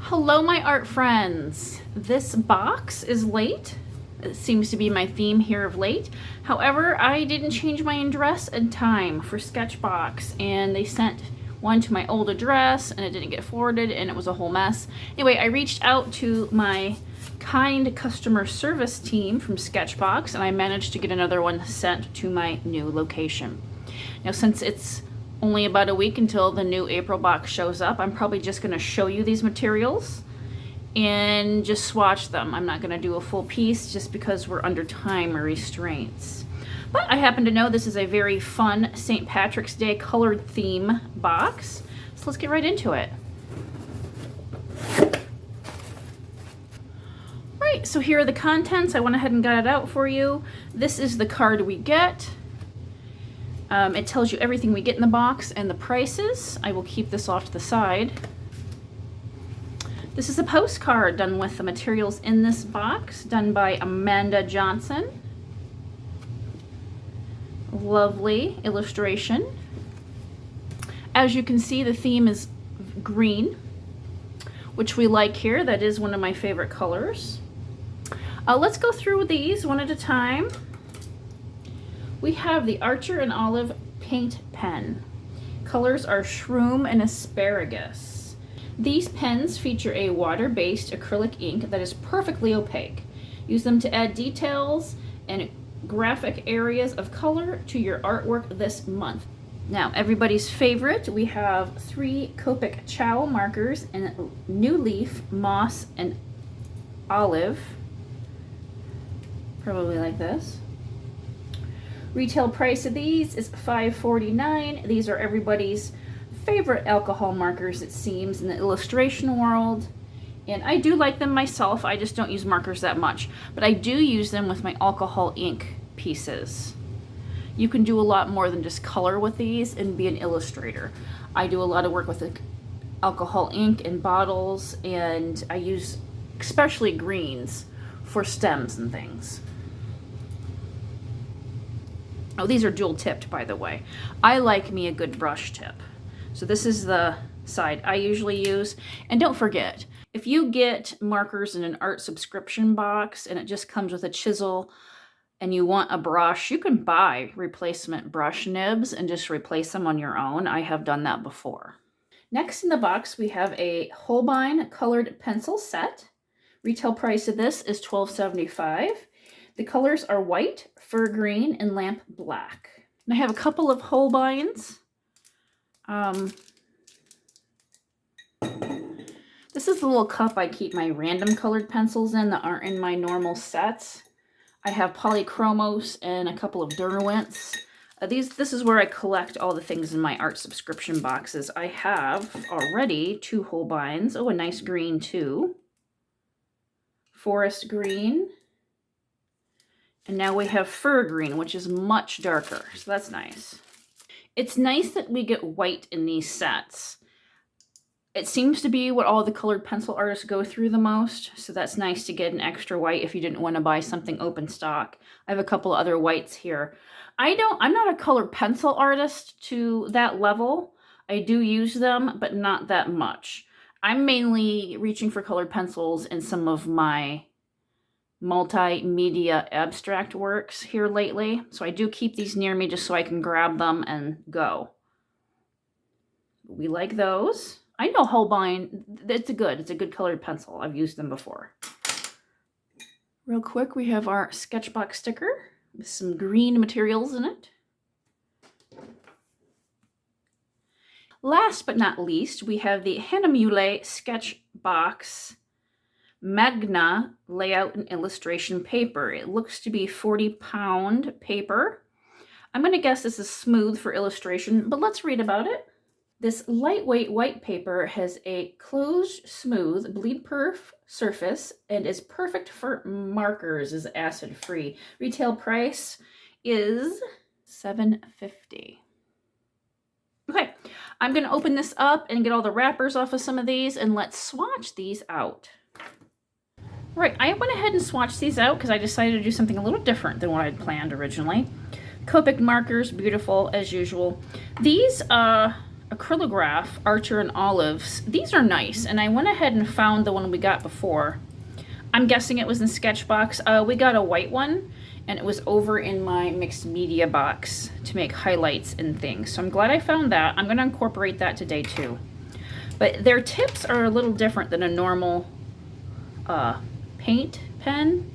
Hello, my art friends. This box is late. It seems to be my theme here of late. However, I didn't change my address in time for SketchBox, and they sent one to my old address, and it didn't get forwarded, and it was a whole mess. Anyway, I reached out to my kind customer service team from SketchBox, and I managed to get another one sent to my new location. Now, since it's only about a week until the new April box shows up, I'm probably just going to show you these materials and just swatch them. I'm not going to do a full piece just because we're under time restraints. But I happen to know this is a very fun St. Patrick's Day colored theme box. So let's get right into it. Right, so here are the contents. I went ahead and got it out for you. This is the card we get. It tells you everything we get in the box and the prices. I will keep this off to the side. This is a postcard done with the materials in this box, done by Amanda Johnson. Lovely illustration. As you can see, the theme is green, which we like here. That is one of my favorite colors. Let's go through these one at a time. We have the Archer and Olive paint pen. Colors are shroom and asparagus. These pens feature a water-based acrylic ink that is perfectly opaque. Use them to add details and graphic areas of color to your artwork this month. Now, everybody's favorite, we have 3 Copic Chow markers in New Leaf, Moss, and Olive. Probably like this. Retail price of these is $5.49. These are everybody's favorite alcohol markers, it seems, in the illustration world. And I do like them myself. I just don't use markers that much. But I do use them with my alcohol ink pieces. You can do a lot more than just color with these and be an illustrator. I do a lot of work with alcohol ink and bottles, and I use especially greens for stems and things. Oh, these are dual tipped, by the way. I like me a good brush tip. So this is the side I usually use. And don't forget, if you get markers in an art subscription box and it just comes with a chisel and you want a brush, you can buy replacement brush nibs and just replace them on your own. I have done that before. Next in the box, we have a Holbein colored pencil set. Retail price of this is $12.75. The colors are white, fur green, and lamp black. And I have a couple of Holbeins. This is the little cup I keep my random colored pencils in that aren't in my normal sets. I have Polychromos and a couple of Derwents. This is where I collect all the things in my art subscription boxes. I have already 2 Holbeins. Oh, a nice green too. Forest green. And now we have fur green, which is much darker, so that's nice. It's nice that we get white in these sets. It seems to be what all the colored pencil artists go through the most, so that's nice to get an extra white if you didn't want to buy something open stock. I have a couple other whites here. I'm not a colored pencil artist to that level. I do use them, but not that much. I'm mainly reaching for colored pencils in some of my multimedia abstract works here lately, so I do keep these near me just so I can grab them and go. We like those. I know Holbein, it's a good colored pencil. I've used them before. Real quick, we have our SketchBox sticker with some green materials in it. Last but not least, we have the Hahnemühle SketchBox Magna layout and illustration paper. It looks to be 40-pound paper. I'm going to guess this is smooth for illustration, but let's read about it. This lightweight white paper has a closed, smooth, bleed-proof surface and is perfect for markers, is acid-free. Retail price is $7.50. Okay, I'm going to open this up and get all the wrappers off of some of these, and let's swatch these out. Right, I went ahead and swatched these out because I decided to do something a little different than what I'd planned originally. Copic markers, beautiful as usual. These acrylograph Archer and Olives. These are nice, and I went ahead and found the one we got before. I'm guessing it was in SketchBox. We got a white one, and it was over in my mixed media box to make highlights and things. So I'm glad I found that. I'm gonna incorporate that today too. But their tips are a little different than a normal paint pen.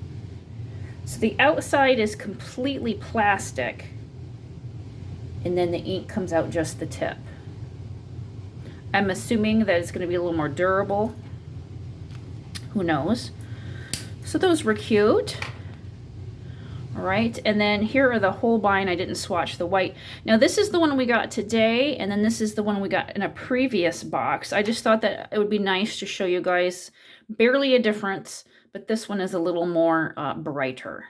So the outside is completely plastic, and then the ink comes out just the tip. I'm assuming that it's gonna be a little more durable. Who knows? So those were cute. All right, and then here are the Holbein. I didn't swatch the white. Now this is the one we got today, and then this is the one we got in a previous box. I just thought that it would be nice to show you guys barely a difference, but this one is a little more brighter.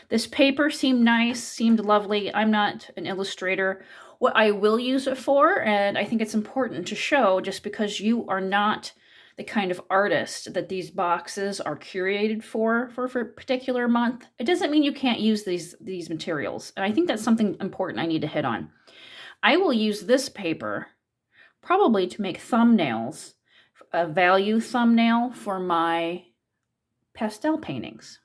This paper seemed nice, seemed lovely. I'm not an illustrator. What I will use it for, and I think it's important to show, just because you are not the kind of artist that these boxes are curated for a particular month, it doesn't mean you can't use these materials. And I think that's something important I need to hit on. I will use this paper probably to make thumbnails, a value thumbnail for my pastel paintings.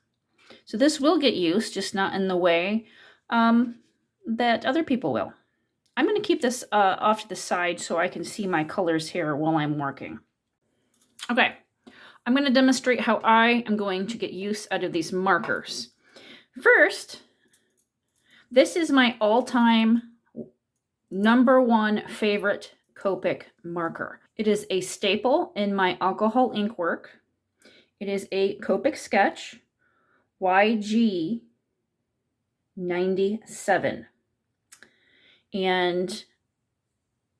So this will get used, just not in the way that other people will. I'm going to keep this off to the side so I can see my colors here while I'm working. Okay, I'm going to demonstrate how I am going to get use out of these markers. First, this is my all-time #1 favorite Copic marker. It is a staple in my alcohol ink work. It is a Copic Sketch YG 97. And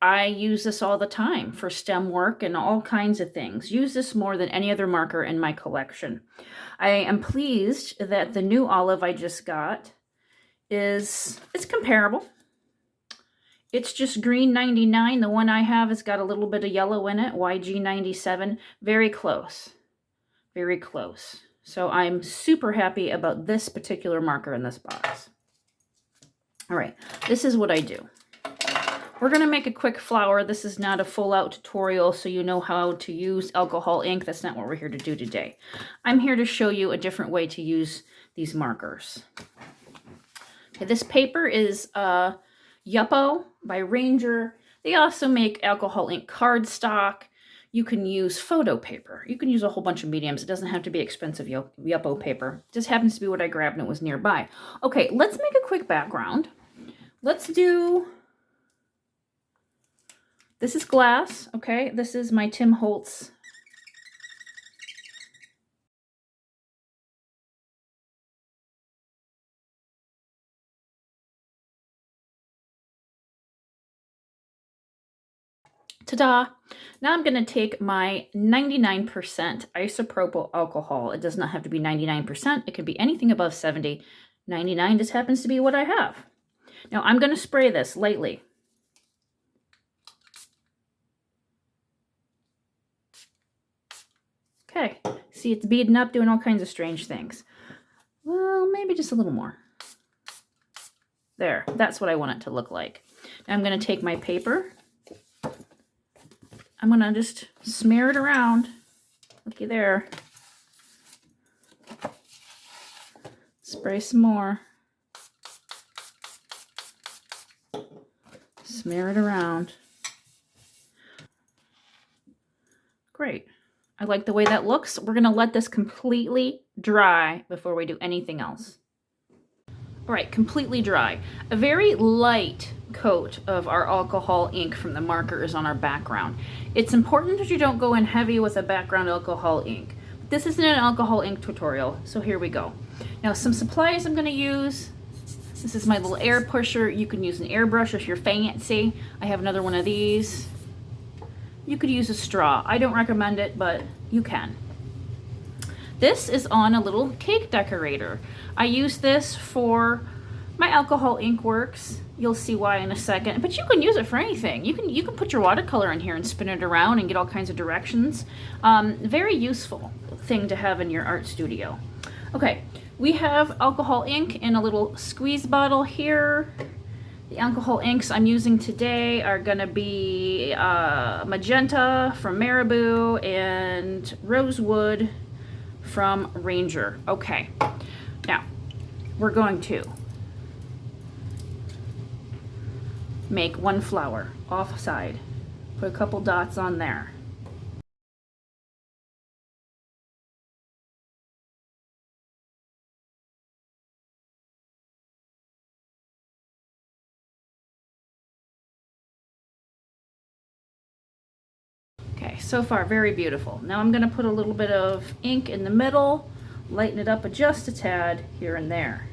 I use this all the time for stem work and all kinds of things. Use this more than any other marker in my collection. I am pleased that the new olive I just got it's comparable. It's just green 99. The one I have has got a little bit of yellow in it, YG 97. Very close. Very close. So I'm super happy about this particular marker in this box. All right, this is what I do. We're going to make a quick flower. This is not a full-out tutorial, so you know how to use alcohol ink. That's not what we're here to do today. I'm here to show you a different way to use these markers. Okay, this paper is Yupo by Ranger. They also make alcohol ink cardstock. You can use photo paper. You can use a whole bunch of mediums. It doesn't have to be expensive Yupo paper. It just happens to be what I grabbed and it was nearby. Okay, let's make a quick background. Let's do... This is glass, okay? This is my Tim Holtz. Ta-da! Now I'm going to take my 99% isopropyl alcohol. It does not have to be 99%. It could be anything above 70. 99 just happens to be what I have. Now I'm going to spray this lightly. Okay, see it's beading up, doing all kinds of strange things. Well, maybe just a little more. There, that's what I want it to look like. Now I'm going to take my paper. I'm going to just smear it around. Looky there. Spray some more. Smear it around. Great. I like the way that looks. We're going to let this completely dry before we do anything else. All right, completely dry. A very light coat of our alcohol ink from the marker is on our background. It's important that you don't go in heavy with a background alcohol ink. This isn't an alcohol ink tutorial, so here we go. Now some supplies I'm going to use. This is my little air pusher. You can use an airbrush if you're fancy. I have another one of these. You could use a straw. I don't recommend it, but you can. This is on a little cake decorator. I use this for my alcohol ink works. You'll see why in a second, but you can use it for anything. You can put your watercolor in here and spin it around and get all kinds of directions. Very useful thing to have in your art studio. Okay, we have alcohol ink in a little squeeze bottle here. The alcohol inks I'm using today are going to be Magenta from Marabou and Rosewood from Ranger. Okay, now we're going to make one flower off side. Put a couple dots on there. Okay, so far very beautiful. Now I'm going to put a little bit of ink in the middle, lighten it up just a tad here and there.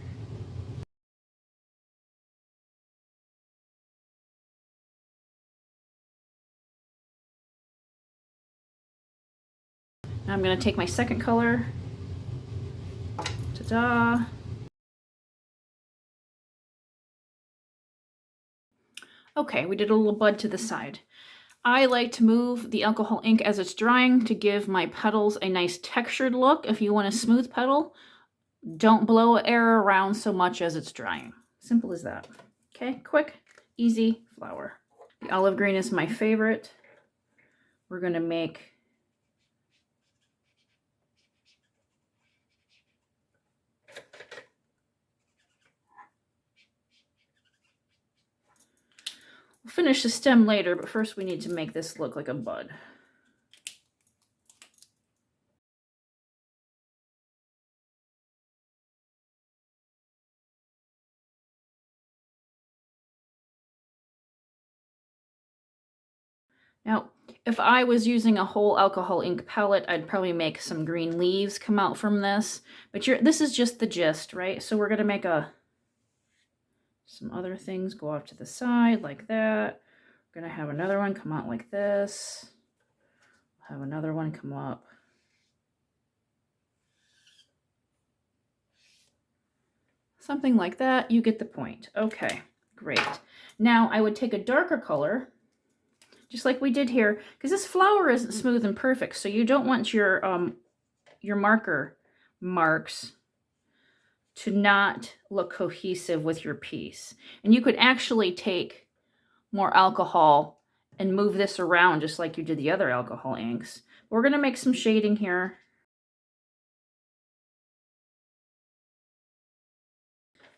Now I'm going to take my second color. Ta-da! Okay, we did a little bud to the side. I like to move the alcohol ink as it's drying to give my petals a nice textured look. If you want a smooth petal, don't blow air around so much as it's drying. Simple as that. Okay, quick, easy flower. The olive green is my favorite. We're going to make we'll finish the stem later, but first we need to make this look like a bud. Now, if I was using a whole alcohol ink palette, I'd probably make some green leaves come out from this. But this is just the gist, right? So we're going to make some other things go off to the side like that. We're going to have another one come out like this. Have another one come up. Something like that. You get the point. Okay, great. Now I would take a darker color, just like we did here, because this flower isn't smooth and perfect, so you don't want your marker marks to not look cohesive with your piece. And you could actually take more alcohol and move this around just like you did the other alcohol inks. We're going to make some shading here.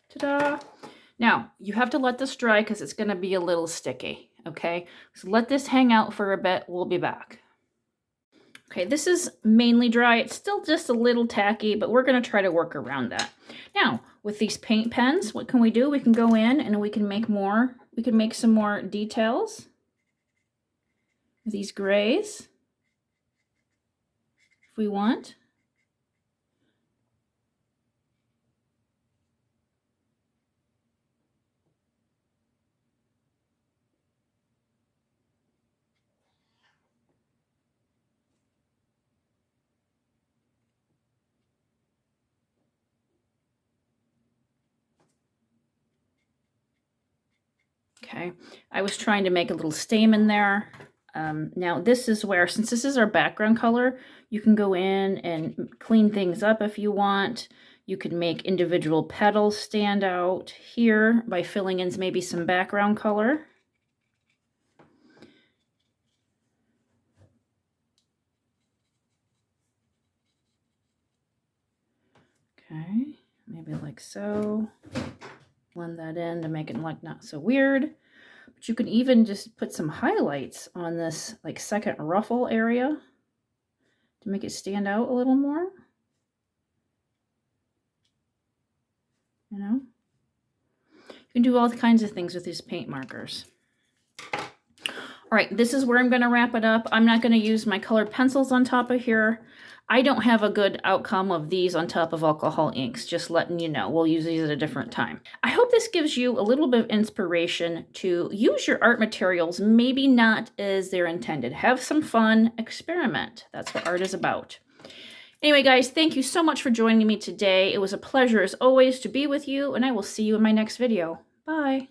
Ta-da! Now, you have to let this dry because it's going to be a little sticky, okay? So let this hang out for a bit. We'll be back. Okay, this is mainly dry. It's still just a little tacky, but we're going to try to work around that. Now, with these paint pens, what can we do? We can go in and we can make more. We can make some more details. These grays, if we want. Okay, I was trying to make a little stamen there. Now this is where, since this is our background color, you can go in and clean things up if you want. You can make individual petals stand out here by filling in maybe some background color. Okay, maybe like so. Blend that in to make it like not so weird. But you can even just put some highlights on this like second ruffle area to make it stand out a little more. You know? You can do all kinds of things with these paint markers. All right, this is where I'm going to wrap it up. I'm not going to use my colored pencils on top of here. I don't have a good outcome of these on top of alcohol inks, just letting you know. We'll use these at a different time. I hope this gives you a little bit of inspiration to use your art materials, maybe not as they're intended. Have some fun, experiment. That's what art is about. Anyway, guys, thank you so much for joining me today. It was a pleasure, as always, to be with you, and I will see you in my next video. Bye.